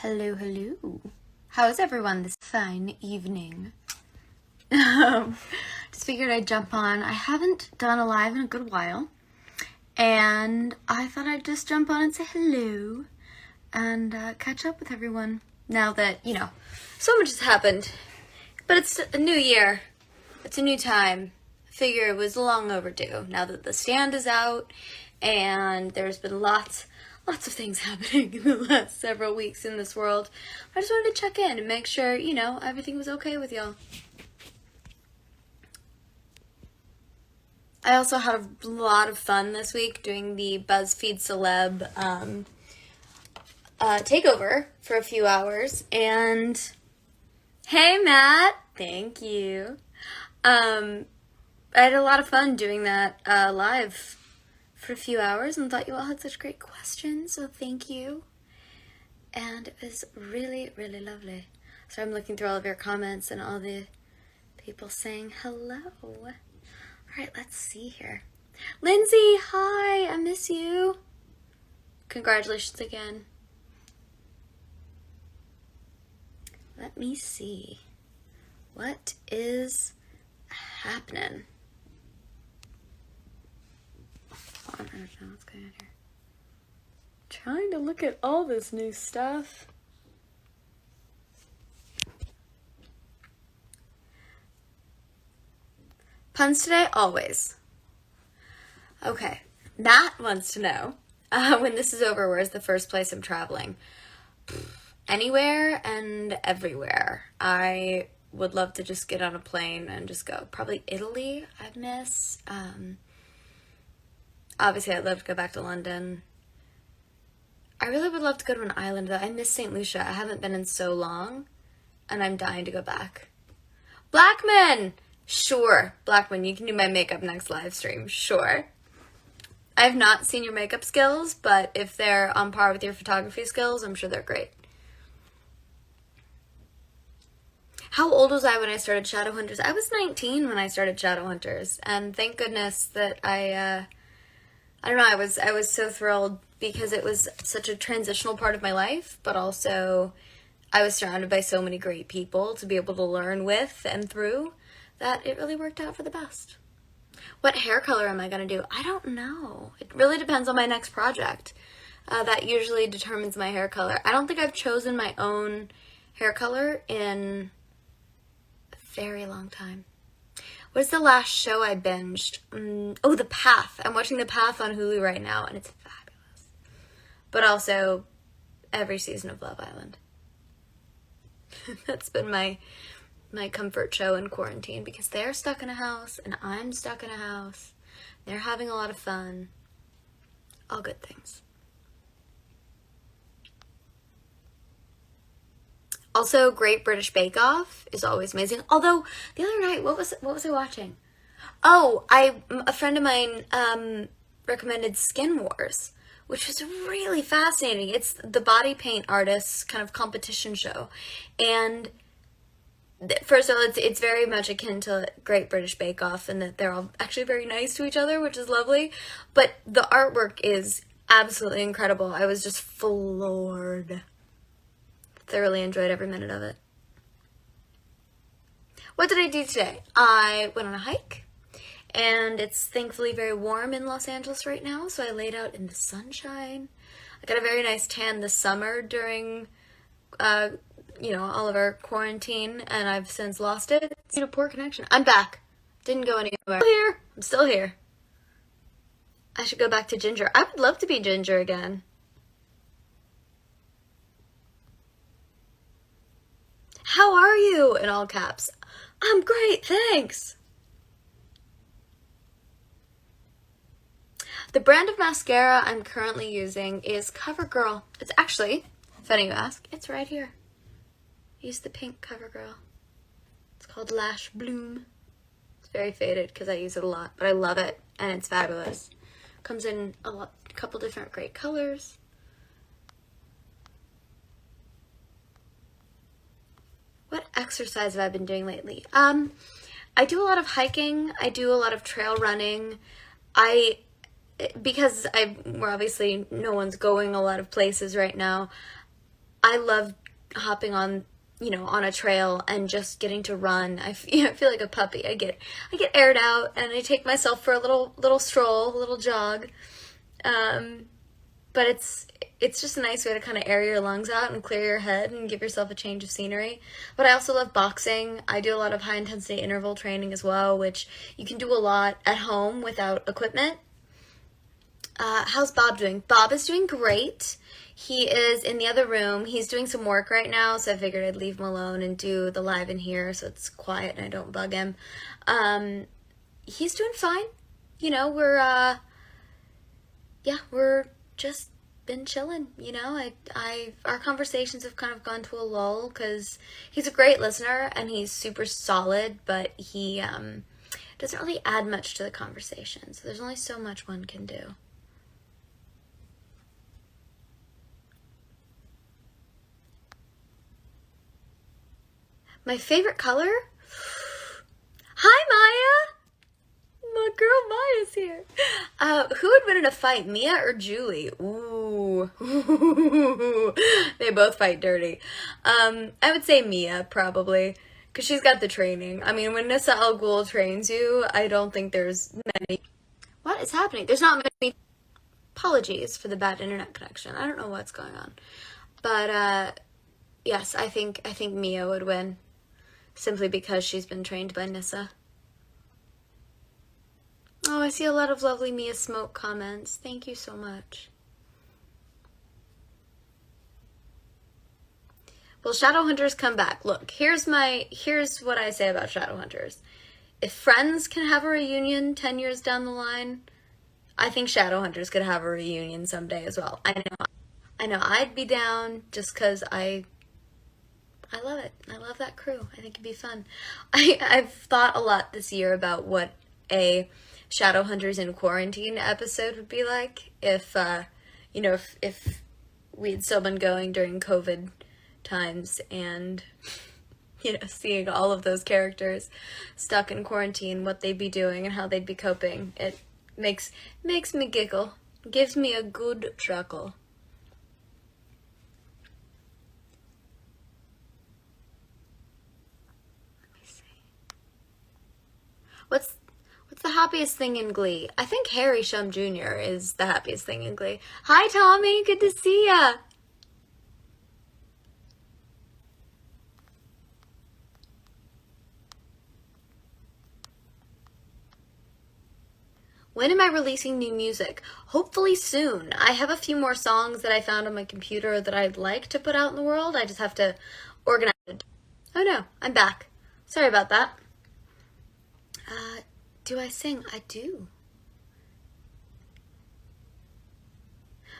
Hello, hello. How's everyone this fine evening? Just figured I'd jump on. I haven't done a live in a good while, and I thought I'd just jump on and say hello and catch up with everyone now that, so much has happened. But it's a new year. It's a new time. I figure it was long overdue now that the stand is out and there's been lots of things happening in the last several weeks in this world. I just wanted to check in and make sure, everything was okay with y'all. I also had a lot of fun this week doing the BuzzFeed Celeb takeover for a few hours. And hey, Matt, thank you. I had a lot of fun doing that live for a few hours and thought you all had such great questions, so thank you. And it was really, really lovely. So I'm looking through all of your comments and all the people saying hello. All right, let's see here. Lindsay, hi, I miss you. Congratulations again. Let me see. What is happening? I don't know what's going on here. Trying to look at all this new stuff. Puns today? Always. Okay. Matt wants to know, when this is over, where's the first place I'm traveling? Anywhere and everywhere. I would love to just get on a plane and just go. Probably Italy, I'd miss. Obviously, I'd love to go back to London. I really would love to go to an island, though. I miss St. Lucia. I haven't been in so long, and I'm dying to go back. Blackman! Sure. Blackman, you can do my makeup next live stream. Sure. I have not seen your makeup skills, but if they're on par with your photography skills, I'm sure they're great. How old was I when I started Shadowhunters? I was 19 when I started Shadowhunters, and thank goodness that I don't know, I was so thrilled because it was such a transitional part of my life, but also I was surrounded by so many great people to be able to learn with and through that it really worked out for the best. What hair color am I going to do? I don't know. It really depends on my next project. That usually determines my hair color. I don't think I've chosen my own hair color in a very long time. What is the last show I binged? Oh, The Path. I'm watching The Path on Hulu right now, and it's fabulous. But also, every season of Love Island. That's been my comfort show in quarantine, because they're stuck in a house, and I'm stuck in a house. They're having a lot of fun. All good things. Also, Great British Bake Off is always amazing. Although, the other night, what was I watching? Oh, a friend of mine recommended Skin Wars, which was really fascinating. It's the body paint artists kind of competition show. And first of all, it's very much akin to Great British Bake Off in that they're all actually very nice to each other, which is lovely. But the artwork is absolutely incredible. I was just floored. Thoroughly enjoyed every minute of it. What did I do today? I went on a hike, and it's thankfully very warm in Los Angeles right now, so I laid out in the sunshine. I got a very nice tan this summer during, all of our quarantine, and I've since lost it. It's a poor connection. I'm back. Didn't go anywhere. I'm still here. I should go back to Ginger. I would love to be Ginger again. How are you? In all caps. I'm great, thanks. The brand of mascara I'm currently using is CoverGirl. It's actually, funny you ask, it's right here. Use the pink CoverGirl. It's called Lash Bloom. It's very faded because I use it a lot, but I love it and it's fabulous. Comes in a couple different great colors. What exercise have I been doing lately? I do a lot of hiking. I do a lot of trail running. Because we're obviously, no one's going a lot of places right now, I love hopping on, on a trail and just getting to run. I feel like a puppy. I get aired out and I take myself for a little stroll, a little jog. But it's just a nice way to kind of air your lungs out and clear your head and give yourself a change of scenery. But I also love boxing. I do a lot of high intensity interval training as well, which you can do a lot at home without equipment. How's Bob doing? Bob is doing great. He is in the other room. He's doing some work right now, so I figured I'd leave him alone and do the live in here so it's quiet and I don't bug him. He's doing fine. We're just been chilling, our conversations have kind of gone to a lull because he's a great listener and he's super solid, but he doesn't really add much to the conversation, so there's only so much one can do. My favorite color? Hi, Maya! My girl Maya's here. Who would win in a fight, Mia or Julie? Ooh. They both fight dirty. I would say Mia, probably, because she's got the training. I mean, when Nissa Al Ghul trains you, I don't think there's many. What is happening? There's not many. Apologies for the bad internet connection. I don't know what's going on. But, yes, I think Mia would win, simply because she's been trained by Nissa. Oh, I see a lot of lovely Mia Smoke comments. Thank you so much. Will Shadowhunters come back? Look, here's what I say about Shadowhunters. If Friends can have a reunion 10 years down the line, I think Shadowhunters could have a reunion someday as well. I know I'd be down just because I love it. I love that crew. I think it'd be fun. I've thought a lot this year about what a Shadowhunters in quarantine episode would be like if we had still been going during COVID times and, seeing all of those characters stuck in quarantine, what they'd be doing and how they'd be coping. It makes me giggle. Gives me a good chuckle. Let me see. What's the happiest thing in Glee? I think Harry Shum Jr. is the happiest thing in Glee. Hi, Tommy. Good to see ya. When am I releasing new music? Hopefully soon. I have a few more songs that I found on my computer that I'd like to put out in the world. I just have to organize it. Oh no, I'm back. Sorry about that. Do I sing? I do.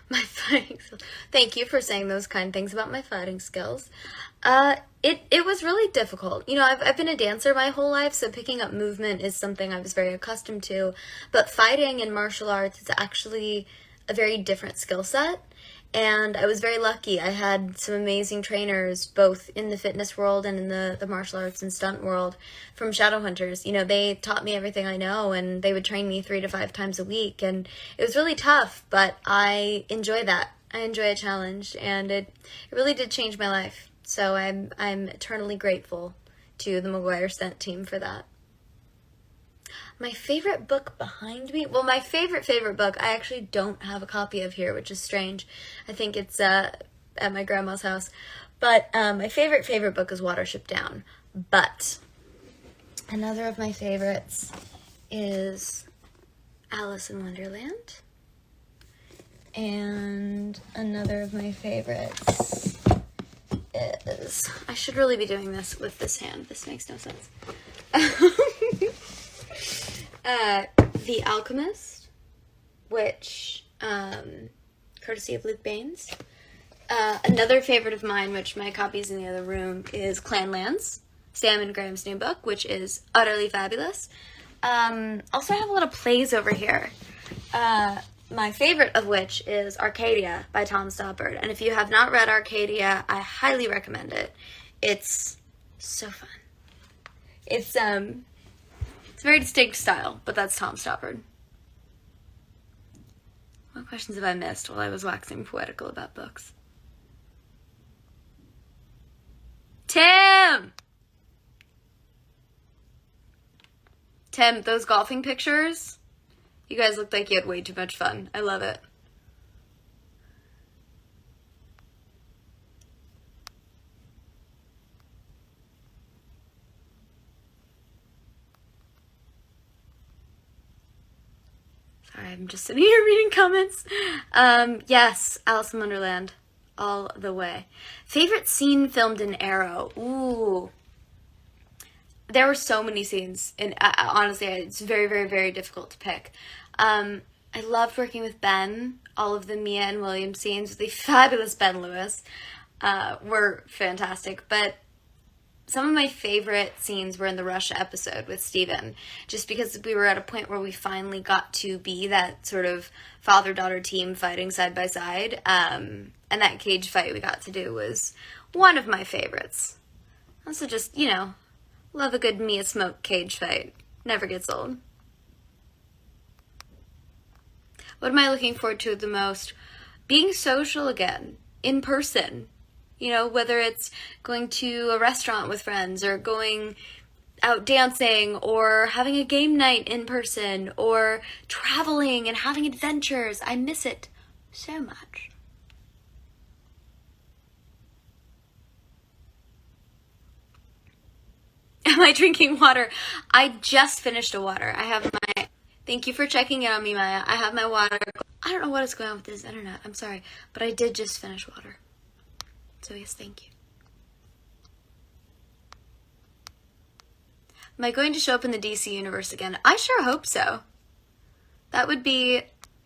My fighting skills. Thank you for saying those kind things about my fighting skills. It was really difficult. I've been a dancer my whole life, so picking up movement is something I was very accustomed to. But fighting and martial arts is actually a very different skill set. And I was very lucky. I had some amazing trainers, both in the fitness world and in the martial arts and stunt world from Shadowhunters. They taught me everything I know, and they would train me 3 to 5 times a week. And it was really tough, but I enjoy that. I enjoy a challenge, and it really did change my life. So I'm eternally grateful to the McGuire Stunt team for that. My favorite book behind me? Well, my favorite book, I actually don't have a copy of here, which is strange. I think it's at my grandma's house. But my favorite book is Watership Down. But another of my favorites is Alice in Wonderland. And another of my favorites is... I should really be doing this with this hand. This makes no sense. The Alchemist, which, courtesy of Luke Baines. Another favorite of mine, which my copy's in the other room, is Clanlands, Sam and Graham's new book, which is utterly fabulous. Also, I have a lot of plays over here. My favorite of which is Arcadia by Tom Stoppard. And if you have not read Arcadia, I highly recommend it. It's so fun. It's a very distinct style, but that's Tom Stoppard. What questions have I missed while I was waxing poetical about books? Tim, those golfing pictures, you guys looked like you had way too much fun. I love it. Sorry, I'm just sitting here reading comments. Yes, Alice in Wonderland. All the way. Favorite scene filmed in Arrow? Ooh. There were so many scenes, and honestly, it's very, very, very difficult to pick. I loved working with Ben. All of the Mia and William scenes with the fabulous Ben Lewis were fantastic. But some of my favorite scenes were in the Russia episode with Steven, just because we were at a point where we finally got to be that sort of father-daughter team fighting side by side. And that cage fight we got to do was one of my favorites. Also just, you know, love a good Mia Smoke cage fight. Never gets old. What am I looking forward to the most? Being social again, in person. You know, whether it's going to a restaurant with friends or going out dancing or having a game night in person or traveling and having adventures. I miss it so much. Am I drinking water? I just finished a water. I have my... Thank you for checking in on me, Maya. I have my water. I don't know what is going on with this internet. I'm sorry. But I did just finish water. So yes, thank you. Am I going to show up in the DC universe again? I sure hope so. That would be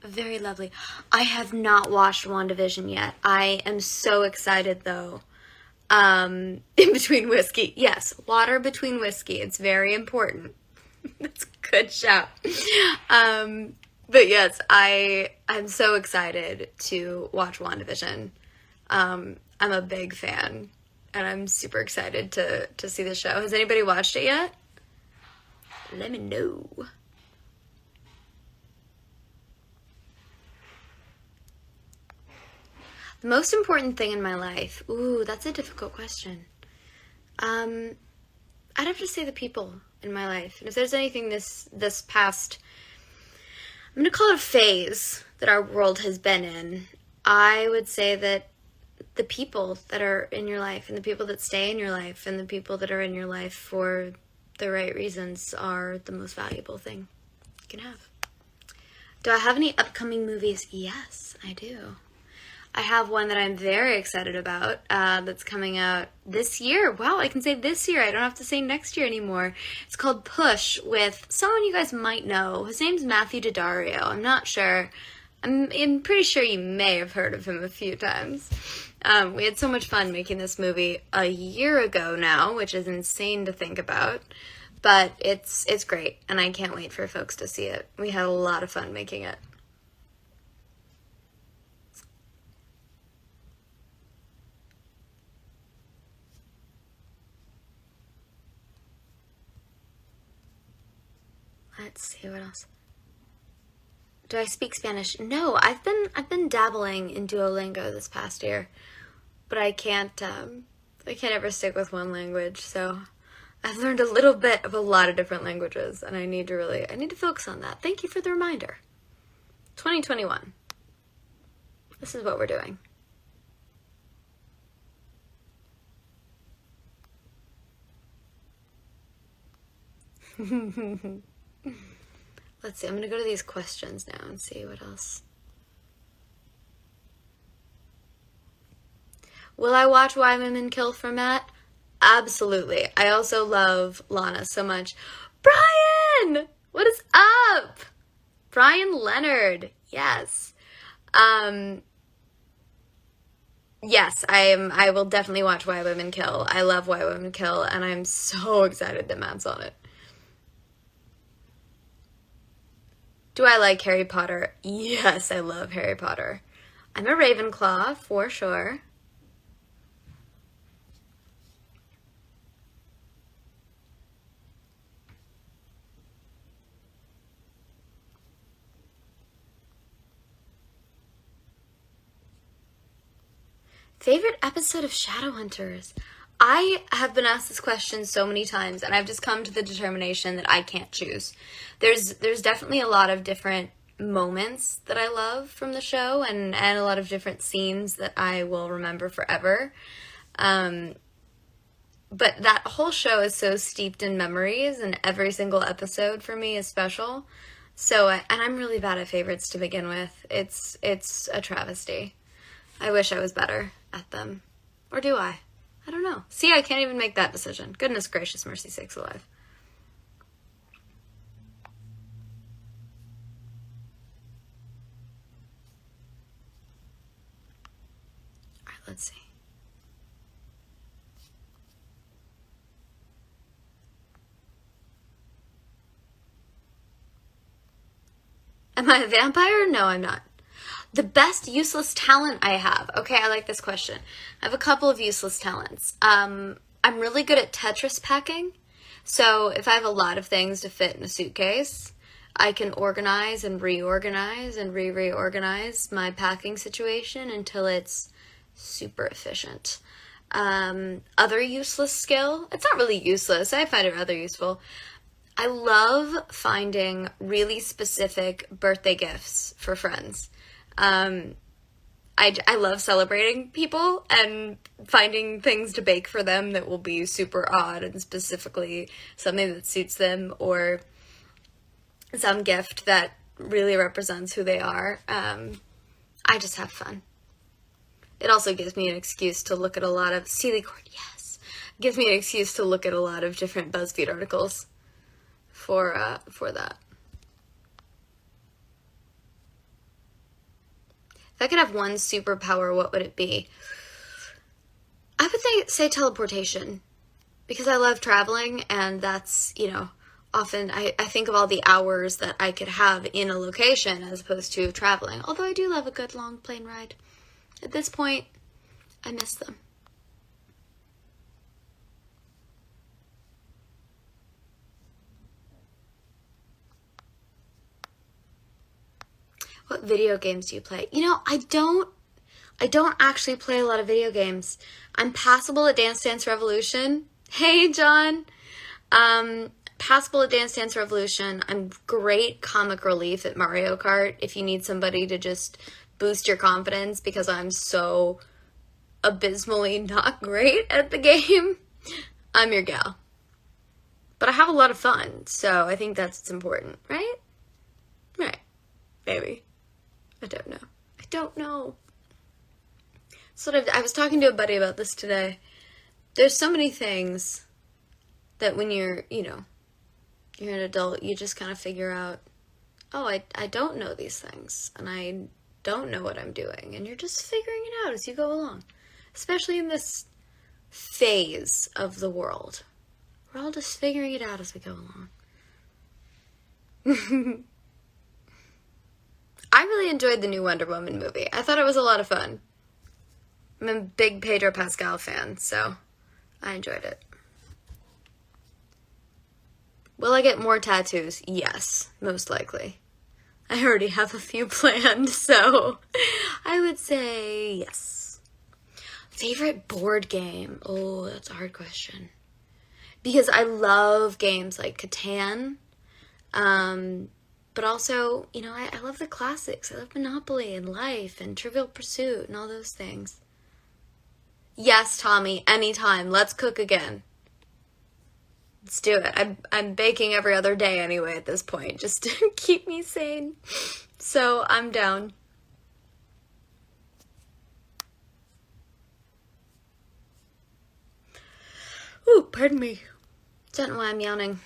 very lovely. I have not watched WandaVision yet. I am so excited though. In between whiskey. Yes, water between whiskey. It's very important. That's a good shout. But yes, I'm so excited to watch WandaVision. I'm a big fan, and I'm super excited to see the show. Has anybody watched it yet? Let me know. The most important thing in my life. Ooh, that's a difficult question. I'd have to say the people in my life. And if there's anything this past, I'm going to call it a phase that our world has been in, I would say that the people that are in your life and the people that stay in your life and the people that are in your life for the right reasons are the most valuable thing you can have. Do I have any upcoming movies? Yes, I do. I have one that I'm very excited about that's coming out this year. Wow, I can say this year. I don't have to say next year anymore. It's called Push with someone you guys might know. His name's Matthew Daddario. I'm not sure. I'm pretty sure you may have heard of him a few times. We had so much fun making this movie a year ago now, which is insane to think about. But it's great, and I can't wait for folks to see it. We had a lot of fun making it. Let's see what else. Do I speak Spanish? No, I've been dabbling in Duolingo this past year, but I can't ever stick with one language. So I've learned a little bit of a lot of different languages, and I need to focus on that. Thank you for the reminder. 2021. This is what we're doing. Let's see, I'm going to go to these questions now and see what else. Will I watch Why Women Kill for Matt? Absolutely. I also love Lana so much. Brian! What is up? Brian Leonard. Yes. Yes, I will definitely watch Why Women Kill. I love Why Women Kill, and I'm so excited that Matt's on it. Do I like Harry Potter? Yes, I love Harry Potter. I'm a Ravenclaw, for sure. Favorite episode of Shadowhunters? I have been asked this question so many times, and I've just come to the determination that I can't choose. There's definitely a lot of different moments that I love from the show, and a lot of different scenes that I will remember forever. But that whole show is so steeped in memories, and every single episode for me is special. So, and I'm really bad at favorites to begin with. It's a travesty. I wish I was better at them. Or do I? I don't know. See, I can't even make that decision. Goodness gracious, mercy sakes alive. All right, let's see. Am I a vampire? No, I'm not. The best useless talent I have. Okay, I like this question. I have a couple of useless talents. I'm really good at Tetris packing. So if I have a lot of things to fit in a suitcase, I can organize and reorganize and reorganize my packing situation until it's super efficient. Other useless skill. It's not really useless. I find it rather useful. I love finding really specific birthday gifts for friends. I love celebrating people and finding things to bake for them that will be super odd and specifically something that suits them, or some gift that really represents who they are. I just have fun. It also gives me an excuse to look at a lot of Sealy cord, yes. It gives me an excuse to look at a lot of different BuzzFeed articles for that. If I could have one superpower, what would it be? I would say teleportation, because I love traveling, and that's, often I think of all the hours that I could have in a location as opposed to traveling. Although I do love a good long plane ride. At this point, I miss them. What video games do you play? I don't actually play a lot of video games. I'm passable at Dance Dance Revolution. Hey, John. Passable at Dance Dance Revolution. I'm great comic relief at Mario Kart if you need somebody to just boost your confidence, because I'm so abysmally not great at the game. I'm your gal. But I have a lot of fun, so I think that's what's important, right? Right. Maybe. I don't know. I was talking to a buddy about this today. There's so many things that when you're an adult, you just kind of figure out, oh, I don't know these things, and I don't know what I'm doing, and you're just figuring it out as you go along. Especially in this phase of the world. We're all just figuring it out as we go along. I really enjoyed the new Wonder Woman movie. I thought it was a lot of fun. I'm a big Pedro Pascal fan, so I enjoyed it. Will I get more tattoos? Yes, most likely. I already have a few planned, so I would say yes. Favorite board game? Oh, that's a hard question. Because I love games like Catan, but also, I love the classics. I love Monopoly and Life and Trivial Pursuit and all those things. Yes, Tommy, anytime. Let's cook again. Let's do it. I'm baking every other day anyway at this point, just to keep me sane. So I'm down. Ooh, pardon me. Don't know why I'm yawning.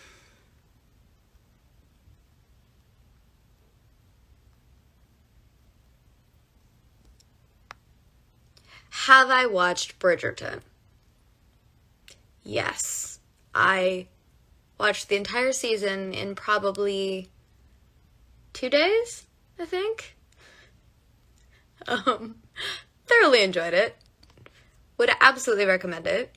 Have I watched Bridgerton? Yes. I watched the entire season in probably 2 days, I think. Thoroughly enjoyed it. Would absolutely recommend it.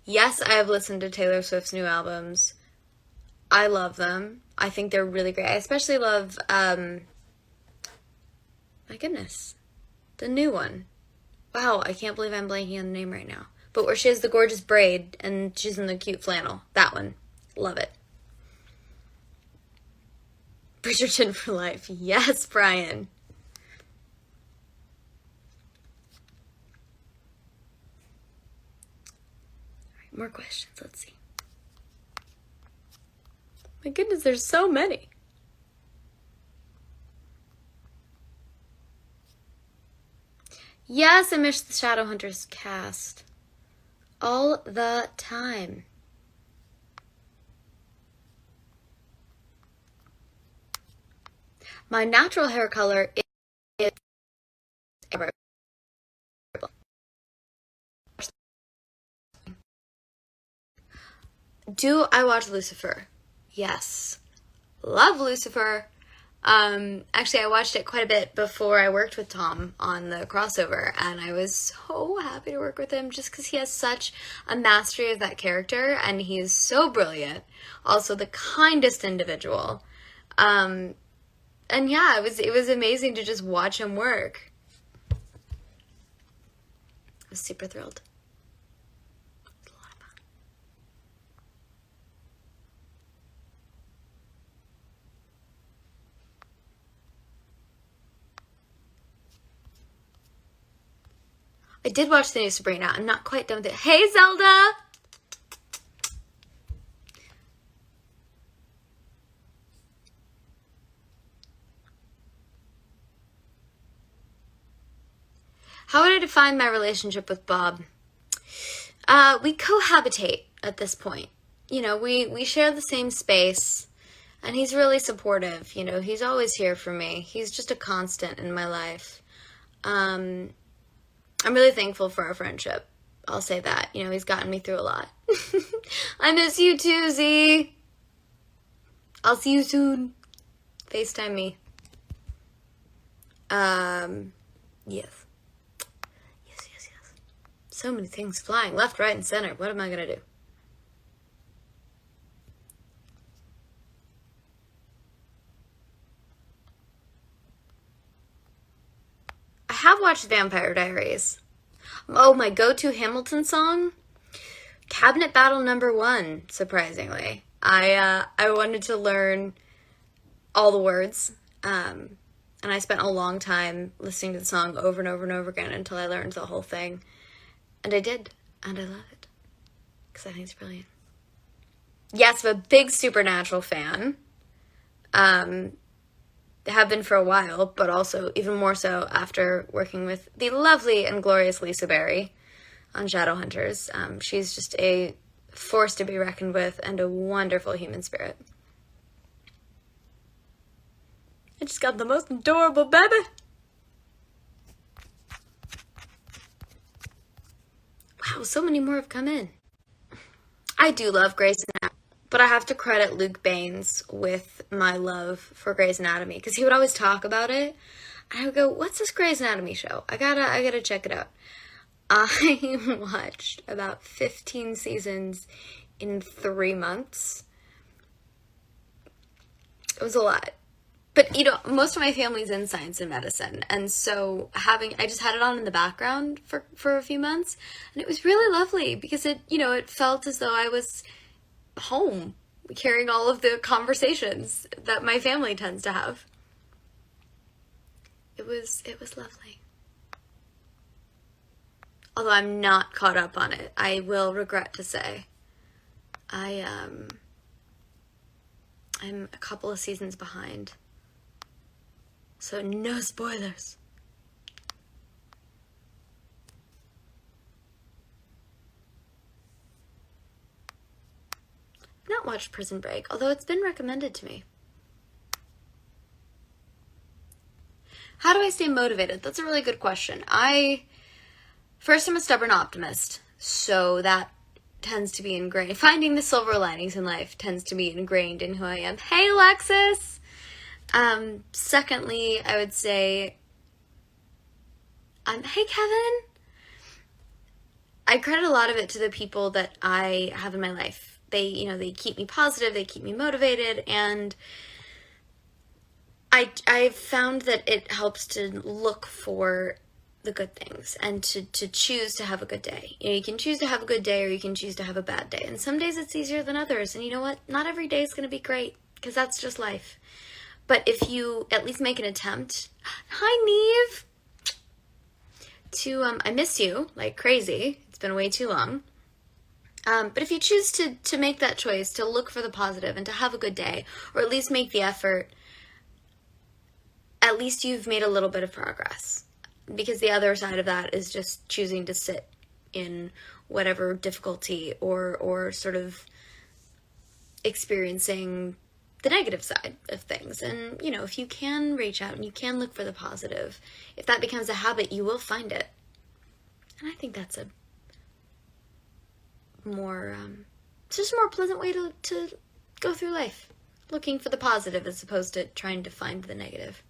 Yes, I have listened to Taylor Swift's new albums. I love them. I think they're really great. I especially love, my goodness, the new one. Wow, I can't believe I'm blanking on the name right now. But where she has the gorgeous braid and she's in the cute flannel. That one. Love it. Bridgerton for life. Yes, Brian. All right, more questions. Let's see. My goodness, there's so many. Yes, I miss the Shadowhunters cast. All the time. My natural hair color is Do I watch Lucifer? Yes. Love Lucifer. Actually, I watched it quite a bit before I worked with Tom on the crossover, and I was so happy to work with him just because he has such a mastery of that character, and he is so brilliant. Also, the kindest individual. And yeah, it was amazing to just watch him work. I was super thrilled. It was a lot of fun. I did watch the new Sabrina. I'm not quite done with it. Hey, Zelda! How would I define my relationship with Bob? We cohabitate at this point. You know, we share the same space, and he's really supportive. You know, he's always here for me. He's just a constant in my life. I'm really thankful for our friendship. I'll say that. You know, he's gotten me through a lot. I miss you too, Z. I'll see you soon. FaceTime me. Yes. Yes. So many things flying left, right, and center. What am I gonna do? I have watched Vampire Diaries. Oh, my go-to Hamilton song? Cabinet Battle #1, surprisingly. I wanted to learn all the words, and I spent a long time listening to the song over and over and over again until I learned the whole thing. And I did, and I love it, because I think it's brilliant. Yes, I'm a big Supernatural fan. Have been for a while, but also even more so after working with the lovely and glorious Lisa Berry on Shadowhunters. She's just a force to be reckoned with and a wonderful human spirit. I just got the most adorable baby. Wow, so many more have come in. I do love Grey's Anatomy, but I have to credit Luke Baines with my love for Grey's Anatomy, because he would always talk about it, and I would go, what's this Grey's Anatomy show? I gotta check it out. I watched about 15 seasons in 3 months. It was a lot. But, you know, most of my family's in science and medicine, and so I just had it on in the background for a few months, and it was really lovely, because it felt as though I was home, hearing all of the conversations that my family tends to have. It was lovely. Although I'm not caught up on it, I will regret to say. I'm a couple of seasons behind. So no spoilers. I've not watched Prison Break, although it's been recommended to me. How do I stay motivated? That's a really good question. First, I'm a stubborn optimist, so that tends to be ingrained. Finding the silver linings in life tends to be ingrained in who I am. Hey, Alexis! Secondly, I would say, hey, Kevin! I credit a lot of it to the people that I have in my life. They keep me positive, they keep me motivated, and I've found that it helps to look for the good things and to choose to have a good day. You know, you can choose to have a good day or you can choose to have a bad day. And some days it's easier than others. And you know what? Not every day is going to be great because that's just life. But if you at least make an attempt, hi Neve, I miss you like crazy. It's been way too long. But if you choose to make that choice, to look for the positive and to have a good day, or at least make the effort, at least you've made a little bit of progress. Because the other side of that is just choosing to sit in whatever difficulty or sort of experiencing the negative side of things. And, you know, if you can reach out and you can look for the positive, if that becomes a habit, you will find it. And I think that's it's just a more pleasant way to go through life, looking for the positive as opposed to trying to find the negative.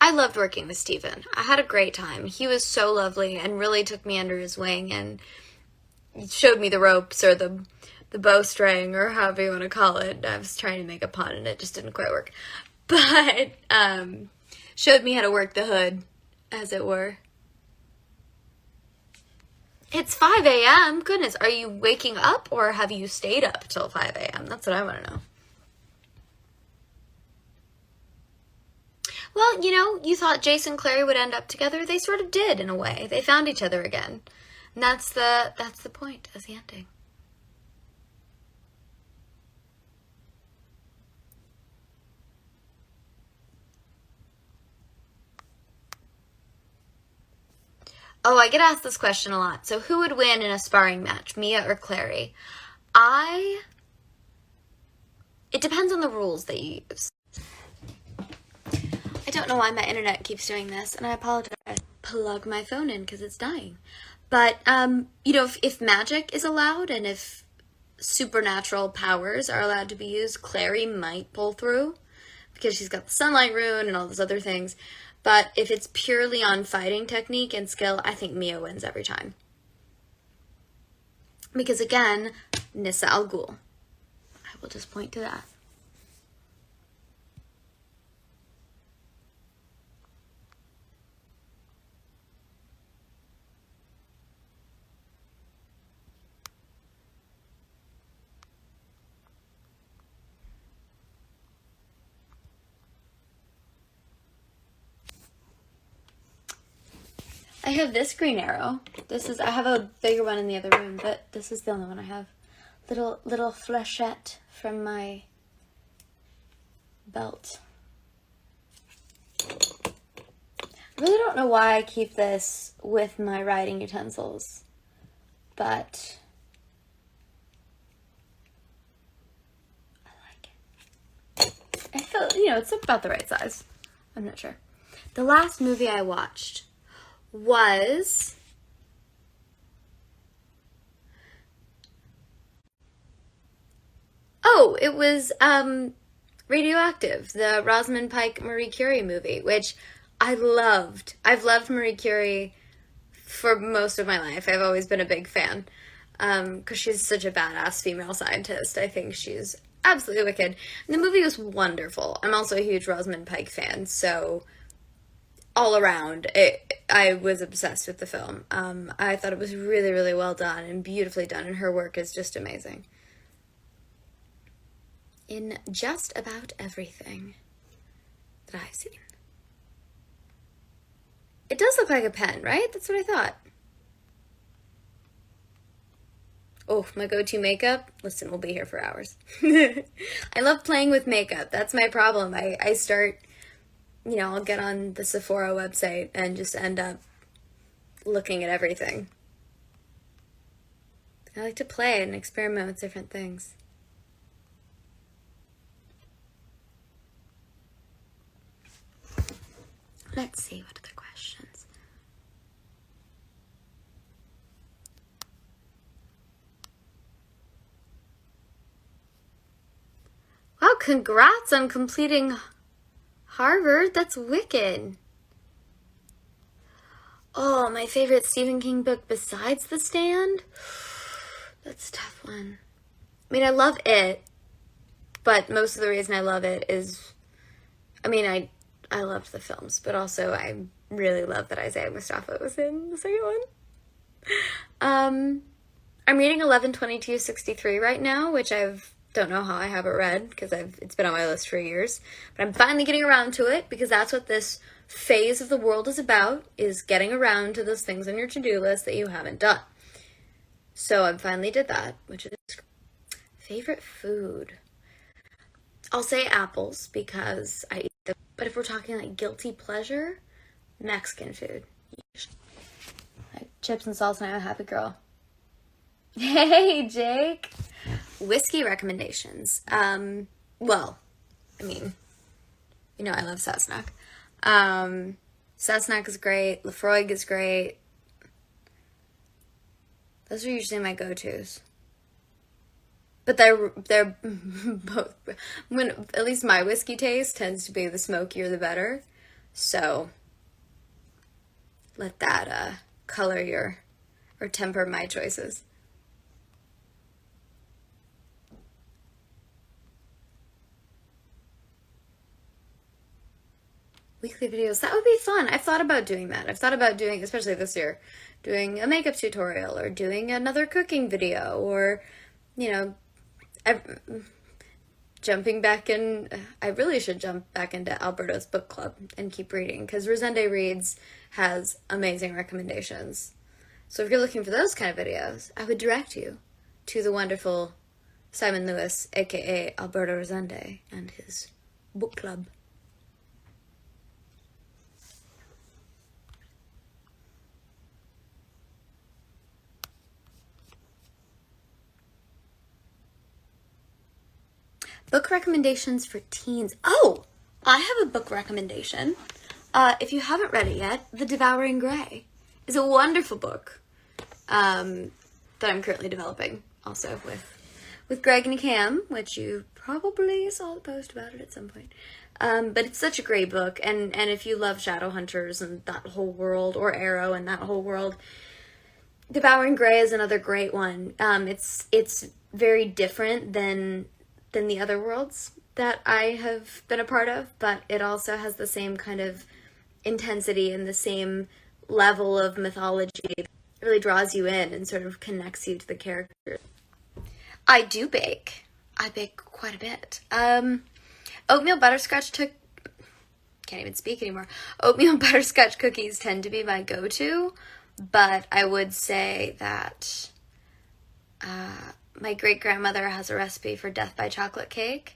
I loved working with Steven. I had a great time. He was so lovely and really took me under his wing and showed me the ropes or the bowstring or however you want to call it. I was trying to make a pun and it just didn't quite work. But showed me how to work the hood, as it were. It's 5 a.m. Goodness, are you waking up or have you stayed up till 5 a.m.? That's what I want to know. Well, you know, you thought Jace and Clary would end up together. They sort of did, in a way. They found each other again. And that's the point of the ending. Oh, I get asked this question a lot. So who would win in a sparring match, Mia or Clary? It depends on the rules that you use. I don't know why my internet keeps doing this, and I apologize. Plug my phone in because it's dying. But, you know, if magic is allowed and if supernatural powers are allowed to be used, Clary might pull through because she's got the sunlight rune and all those other things. But if it's purely on fighting technique and skill, I think Mia wins every time. Because again, Nissa Al Ghul. I will just point to that. I have this green arrow. I have a bigger one in the other room, but this is the only one I have. Little flechette from my belt. I really don't know why I keep this with my writing utensils, but I like it. I feel, you know, it's about the right size. I'm not sure. The last movie I watched was it was Radioactive, the Rosamund Pike Marie Curie movie, which I loved. I've loved Marie Curie for most of my life. I've always been a big fan because she's such a badass female scientist. I think she's absolutely wicked. And the movie was wonderful. I'm also a huge Rosamund Pike fan, so all around, I was obsessed with the film. I thought it was really, really well done and beautifully done, and her work is just amazing. In just about everything that I've seen. It does look like a pen, right? That's what I thought. Oh, my go-to makeup? Listen, we'll be here for hours. I love playing with makeup. That's my problem. I start, you know, I'll get on the Sephora website and just end up looking at everything. I like to play and experiment with different things. Let's see, what other questions? Wow, congrats on completing Harvard. That's wicked. Oh, my favorite Stephen King book besides The Stand? That's a tough one. mean, I love it, but most of the reason I love it is, I mean, I loved the films, but also I really love that Isaiah Mustafa was in the second one. I'm reading 11/22/63 right now, which don't know how I haven't read because it's been on my list for years, but I'm finally getting around to it because that's what this phase of the world is about, is getting around to those things on your to-do list that you haven't done. So I finally did that, which is favorite food. I'll say apples because I eat them, but if we're talking like guilty pleasure, Mexican food. Like chips and salsa, and I'm a happy girl. Hey, Jake. Whiskey recommendations. Well, I mean, you know I love Sassenach. Sassenach is great. Lefroy is great. Those are usually my go-tos. But they're both, at least my whiskey taste tends to be the smokier the better. So let that color or temper my choices. Weekly videos, that would be fun. I've thought about doing that. I've thought about doing, especially this year, doing a makeup tutorial or doing another cooking video or, you know, jumping back in. I really should jump back into Alberto's book club and keep reading because Rosende Reads has amazing recommendations. So if you're looking for those kind of videos, I would direct you to the wonderful Simon Lewis, aka Alberto Rosende, and his book club. Book recommendations for teens. Oh, I have a book recommendation. If you haven't read it yet, The Devouring Grey is a wonderful book that I'm currently developing also with Greg and Cam, which you probably saw the post about it at some point. But it's such a great book, and if you love Shadowhunters and that whole world, or Arrow and that whole world, Devouring Grey is another great one. It's very different than the other worlds that I have been a part of, but it also has the same kind of intensity and the same level of mythology that really draws you in and sort of connects you to the characters. I do bake. I bake quite a bit. Oatmeal butterscotch can't even speak anymore. Oatmeal butterscotch cookies tend to be my go-to, but I would say that my great-grandmother has a recipe for death by chocolate cake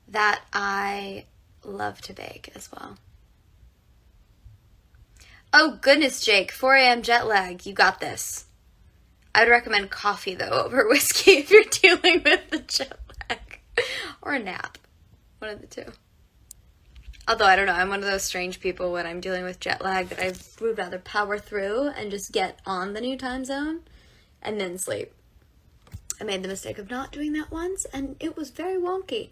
that I love to bake as well. Oh, goodness, Jake. 4 a.m. jet lag. You got this. I'd recommend coffee, though, over whiskey if you're dealing with the jet lag. Or a nap. One of the two. Although, I don't know. I'm one of those strange people when I'm dealing with jet lag that I would rather power through and just get on the new time zone and then sleep. I made the mistake of not doing that once, and it was very wonky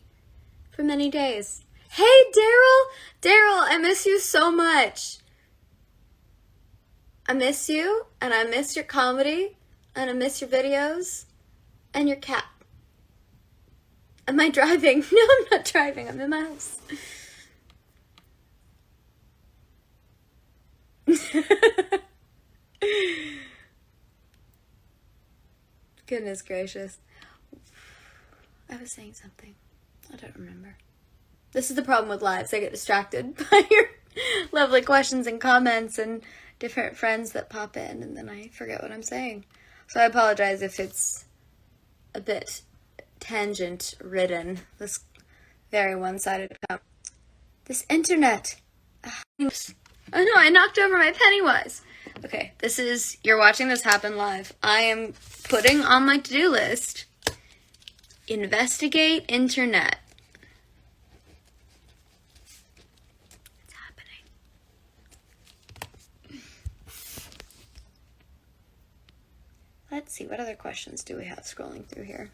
for many days. Hey, Daryl! Daryl, I miss you so much. I miss you, and I miss your comedy, and I miss your videos, and your cat. Am I driving? No, I'm not driving. I'm in my house. Goodness gracious. I was saying something. I don't remember. This is the problem with lives. I get distracted by your lovely questions and comments and different friends that pop in, and then I forget what I'm saying. So I apologize if it's a bit tangent-ridden, this very one-sided account. This internet. Oh no, I knocked over my Pennywise. Okay, you're watching this happen live. I am putting on my to-do list, investigate internet. It's happening. Let's see, what other questions do we have scrolling through here?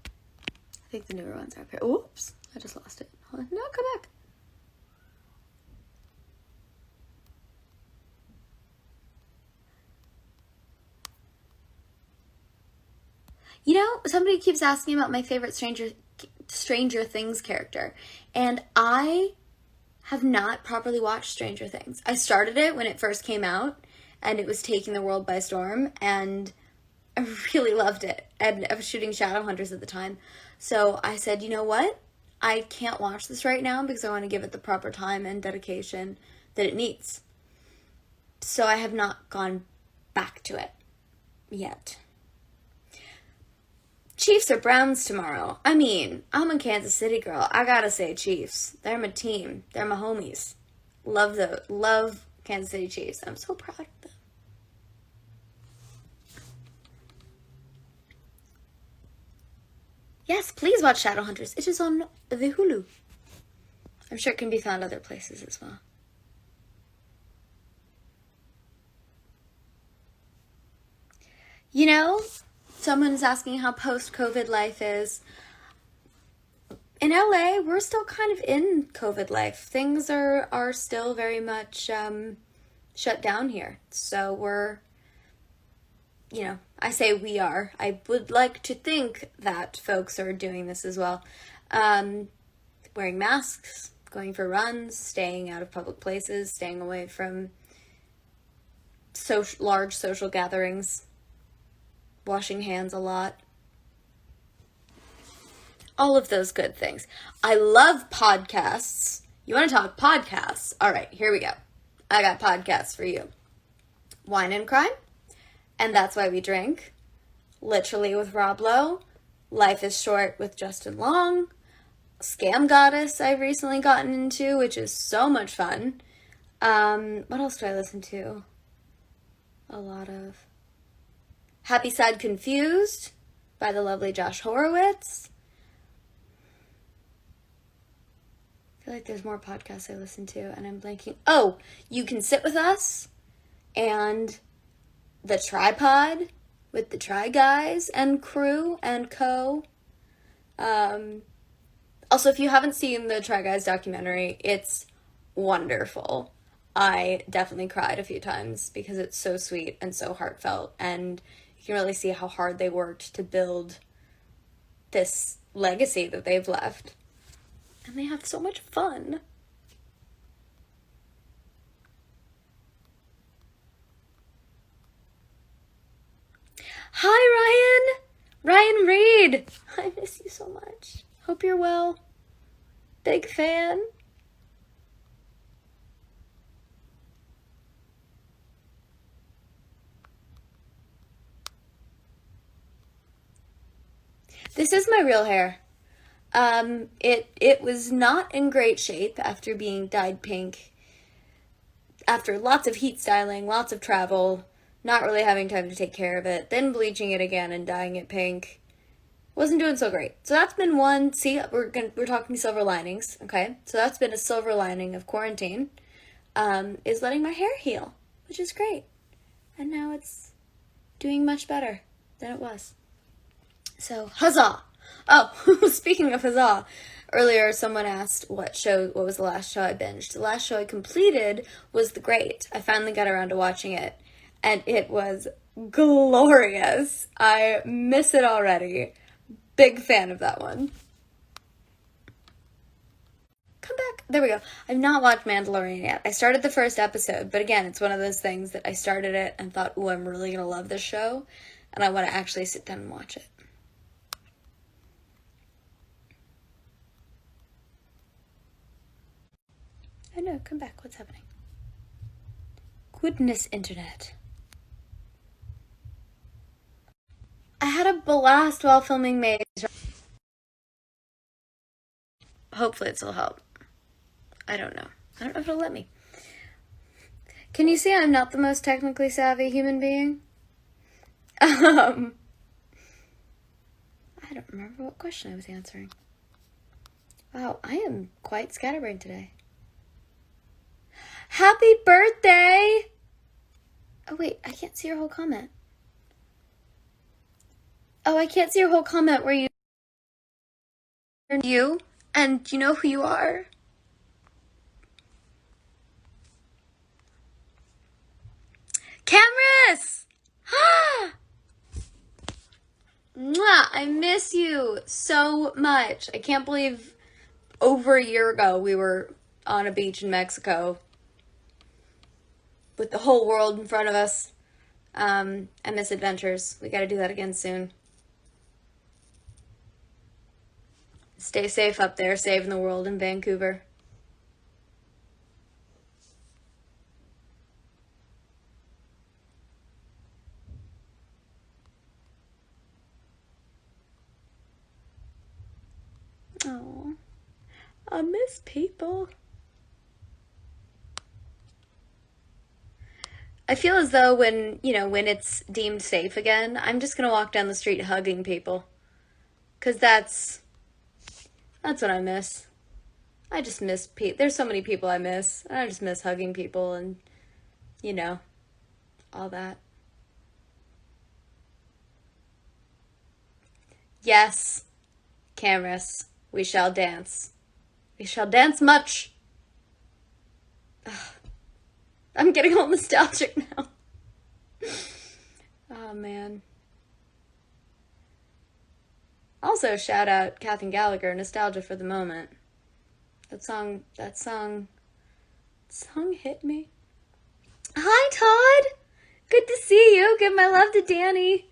I think the newer ones are up here. Oops, I just lost it. Hold on. No, come back. You know, somebody keeps asking about my favorite Stranger Things character, and I have not properly watched Stranger Things. I started it when it first came out, and it was taking the world by storm, and I really loved it. And I was shooting Shadowhunters at the time. So I said, you know what? I can't watch this right now because I want to give it the proper time and dedication that it needs. So I have not gone back to it yet. Chiefs or Browns tomorrow. I mean, I'm a Kansas City girl. I gotta say Chiefs. They're my team. They're my homies. Love Kansas City Chiefs. I'm so proud of them. Yes, please watch Shadowhunters. It is on the Hulu. I'm sure it can be found other places as well. You know, someone's asking how post-COVID life is. In LA, we're still kind of in COVID life. Things are still very much shut down here. So we're, you know, I say we are. I would like to think that folks are doing this as well. Wearing masks, going for runs, staying out of public places, staying away from large social gatherings, washing hands a lot. All of those good things. I love podcasts. You want to talk podcasts? All right, here we go. I got podcasts for you. Wine and Crime, and That's Why We Drink. Literally with Rob Lowe. Life is Short with Justin Long. Scam Goddess I've recently gotten into, which is so much fun. What else do I listen to? A lot of Happy Sad Confused by the lovely Josh Horowitz. I feel like there's more podcasts I listen to and I'm blanking. Oh, You Can Sit With Us and The Tripod with the Try Guys and crew and co. Also, if you haven't seen the Try Guys documentary, it's wonderful. I definitely cried a few times because it's so sweet and so heartfelt, and you can really see how hard they worked to build this legacy that they've left. And they have so much fun. Hi, Ryan! Ryan Reed! I miss you so much. Hope you're well. Big fan. This is my real hair. It was not in great shape after being dyed pink. After lots of heat styling, lots of travel, not really having time to take care of it, then bleaching it again and dyeing it pink. Wasn't doing so great. So that's been one. See, we're talking silver linings, okay? So that's been a silver lining of quarantine, is letting my hair heal, which is great. And now it's doing much better than it was. So, huzzah! Oh, speaking of huzzah, earlier someone asked what was the last show I binged. The last show I completed was The Great. I finally got around to watching it, and it was glorious. I miss it already. Big fan of that one. Come back. There we go. I've not watched Mandalorian yet. I started the first episode, but again, it's one of those things that I started it and thought, ooh, I'm really going to love this show, and I want to actually sit down and watch it. I know, come back. What's happening? Goodness, internet. I had a blast while filming Maze. Hopefully it'll help. I don't know. I don't know if it'll let me. Can you see I'm not the most technically savvy human being? I don't remember what question I was answering. Wow, I am quite scatterbrained today. Happy birthday! Oh wait, I can't see your whole comment. Oh, I can't see your whole comment where you and you know who you are. Cameras! Mwah! I miss you so much. I can't believe over a year ago we were on a beach in Mexico with the whole world in front of us. I miss adventures. We gotta do that again soon. Stay safe up there, saving the world in Vancouver. Oh, I miss people. I feel as though when it's deemed safe again, I'm just gonna walk down the street hugging people. 'Cause that's what I miss. I just miss there's so many people I miss. And I just miss hugging people and, you know, all that. Yes, Cameras, we shall dance. We shall dance much. Ugh, I'm getting all nostalgic now. Oh man. Also, shout out Katherine Gallagher, Nostalgia for the Moment. That song hit me. Hi, Todd. Good to see you. Give my love to Danny.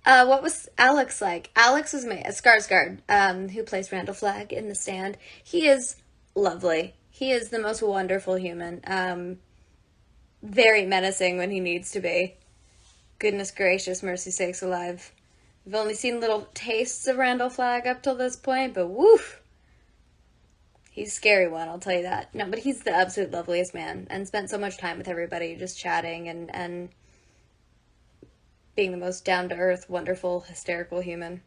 What was Alex like? Alex was Skarsgård, who plays Randall Flagg in The Stand. He is lovely. He is the most wonderful human. Very menacing when he needs to be. Goodness gracious, mercy sakes alive. We've only seen little tastes of Randall Flagg up till this point, but woof! He's a scary one, I'll tell you that. No, but he's the absolute loveliest man, and spent so much time with everybody, just chatting and being the most down-to-earth, wonderful, hysterical human.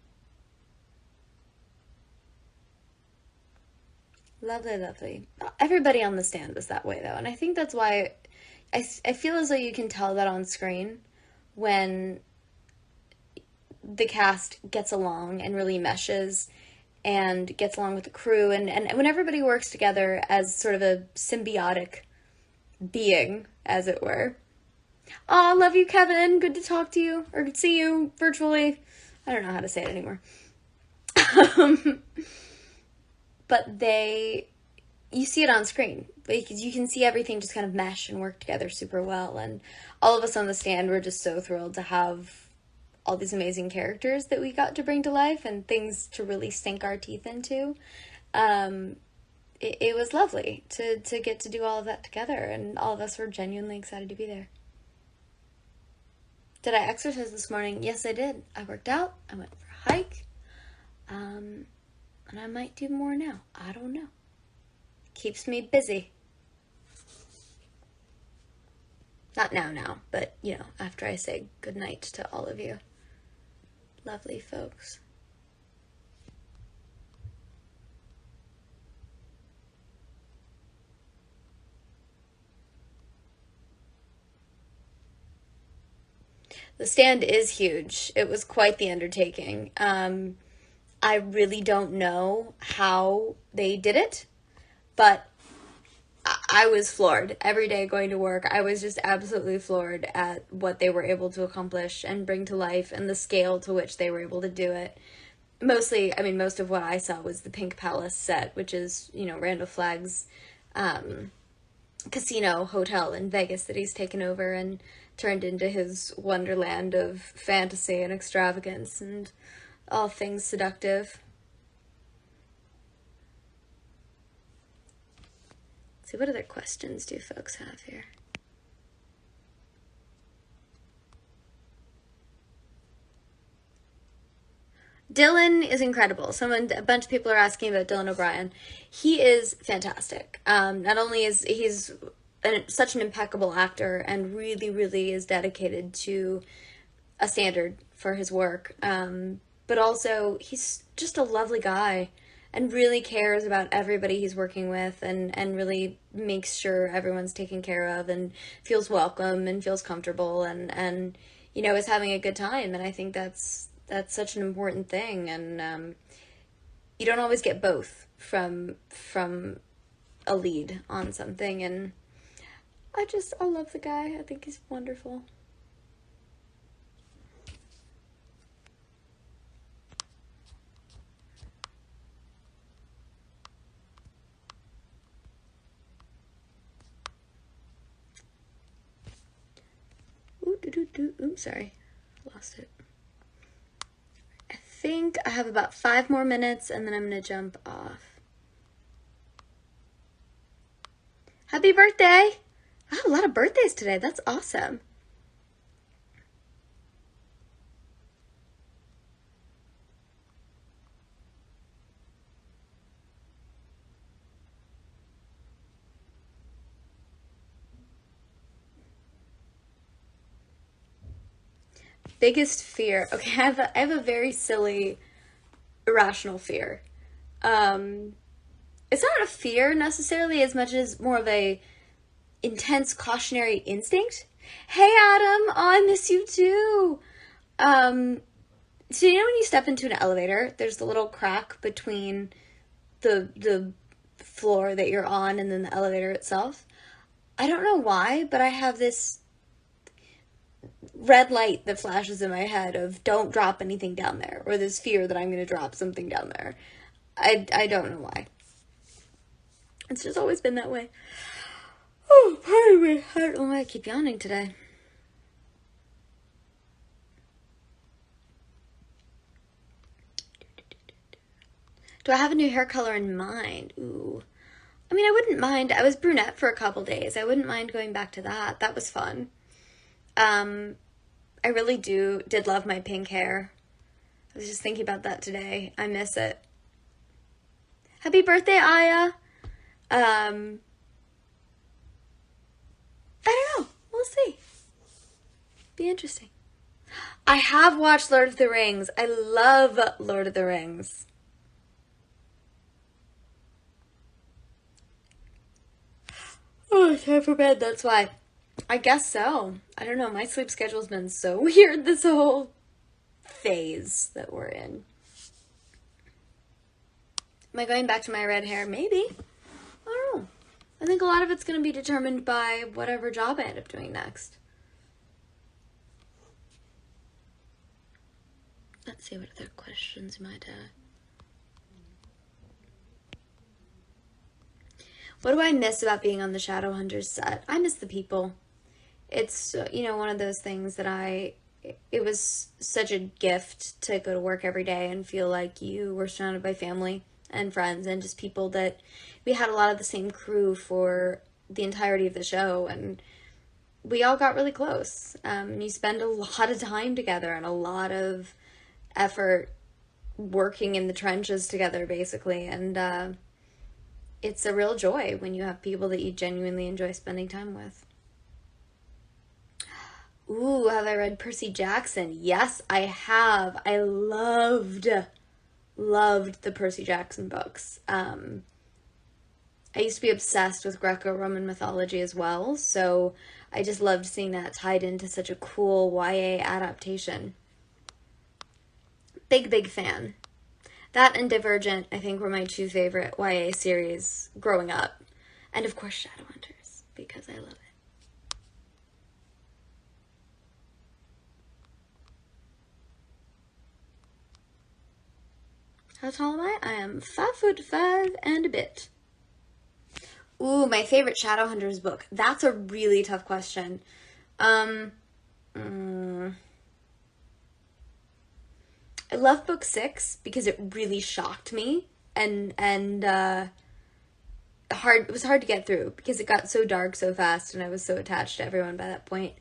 Lovely, lovely. Everybody on The Stand was that way, though, and I think that's why I feel as though you can tell that on screen when the cast gets along and really meshes and gets along with the crew and when everybody works together as sort of a symbiotic being, as it were. Oh, love you, Kevin. Good to talk to you, or see you virtually. I don't know how to say it anymore. But you see it on screen, because you can see everything just kind of mesh and work together super well, and all of us on The Stand were just so thrilled to have all these amazing characters that we got to bring to life and things to really sink our teeth into. It was lovely to get to do all of that together, and all of us were genuinely excited to be there. Did I exercise this morning? Yes, I did. I worked out. I went for a hike. And I might do more now. I don't know. Keeps me busy. Not now, but, after I say goodnight to all of you. Lovely folks. The Stand is huge. It was quite the undertaking. I really don't know how they did it, but I was floored. Every day going to work, I was just absolutely floored at what they were able to accomplish and bring to life and the scale to which they were able to do it. Mostly, most of what I saw was the Pink Palace set, which is, Randall Flagg's casino hotel in Vegas that he's taken over and turned into his wonderland of fantasy and extravagance and all things seductive. Let's see, what other questions do folks have here? Dylan is incredible. A bunch of people are asking about Dylan O'Brien. He is fantastic. Not only is he's such an impeccable actor and really, really is dedicated to a standard for his work, but also he's just a lovely guy and really cares about everybody he's working with and really makes sure everyone's taken care of and feels welcome and feels comfortable and is having a good time. And I think that's such an important thing, and you don't always get both from a lead on something, and I love the guy. I think he's wonderful. Oops, sorry. Lost it. I think I have about 5 more minutes and then I'm going to jump off. Happy birthday! Wow, a lot of birthdays today. That's awesome. Biggest fear. Okay, I have a very silly, irrational fear. It's not a fear necessarily as much as more of a intense cautionary instinct. Hey Adam, oh I miss you too. So you know when you step into an elevator, there's the little crack between the floor that you're on and then the elevator itself. I don't know why, but I have this red light that flashes in my head of don't drop anything down there, or this fear that I'm going to drop something down there. I don't know why. It's just always been that way. Oh, pardon me. I don't know why I keep yawning today. Do I have a new hair color in mind? Ooh. I mean, I wouldn't mind. I was brunette for a couple days. I wouldn't mind going back to that. That was fun. I really did love my pink hair. I was just thinking about that today. I miss it. Happy birthday, Aya. I don't know. We'll see. Be interesting. I have watched Lord of the Rings. I love Lord of the Rings. Oh, time for bed. That's why. I guess so. I don't know. My sleep schedule's been so weird this whole phase that we're in. Am I going back to my red hair? Maybe. I don't know. I think a lot of it's going to be determined by whatever job I end up doing next. Let's see what other questions you might have. What do I miss about being on the Shadowhunters set? I miss the people. It's, one of those things that it was such a gift to go to work every day and feel like you were surrounded by family and friends and just people that we had a lot of the same crew for the entirety of the show, and we all got really close. You spend a lot of time together and a lot of effort working in the trenches together, basically, and it's a real joy when you have people that you genuinely enjoy spending time with. Ooh, have I read Percy Jackson? Yes, I have. I loved the Percy Jackson books. I used to be obsessed with Greco-Roman mythology as well, so I just loved seeing that tied into such a cool YA adaptation. Big fan. That and Divergent, I think, were my 2 favorite YA series growing up. And of course, Shadowhunters, because I love it. How tall am I? I am 5'5" and a bit. Ooh, my favorite Shadowhunters book. That's a really tough question. I love book 6 because it really shocked me and it was hard to get through because it got so dark so fast and I was so attached to everyone by that point.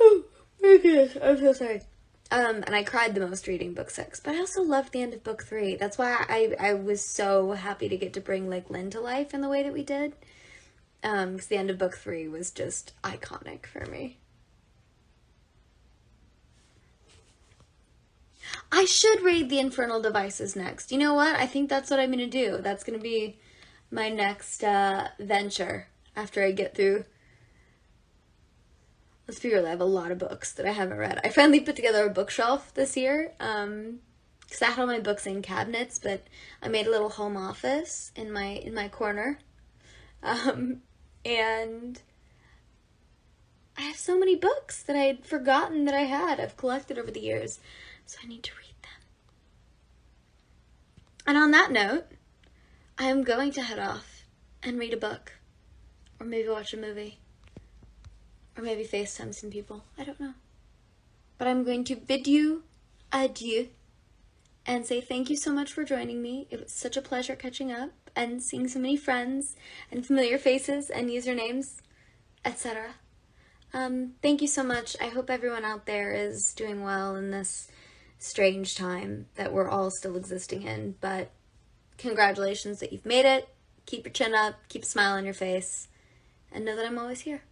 Oh my goodness, I'm so sorry. And I cried the most reading book 6, but I also loved the end of book 3. That's why I was so happy to get to bring like Lynn to life in the way that we did. Because the end of book 3 was just iconic for me. I should read The Infernal Devices next. You know what? I think that's what I'm going to do. That's going to be my next venture after I get through. Let's be real, I have a lot of books that I haven't read. I finally put together a bookshelf this year because I had all my books in cabinets, but I made a little home office in my corner. And I have so many books that I had forgotten that I've collected over the years. So I need to read them. And on that note, I am going to head off and read a book. Or maybe watch a movie. Or maybe FaceTime some people. I don't know. But I'm going to bid you adieu and say thank you so much for joining me. It was such a pleasure catching up and seeing so many friends and familiar faces and usernames, etc. Thank you so much. I hope everyone out there is doing well in this strange time that we're all still existing in, but congratulations that you've made it. Keep your chin up, keep a smile on your face, and know that I'm always here.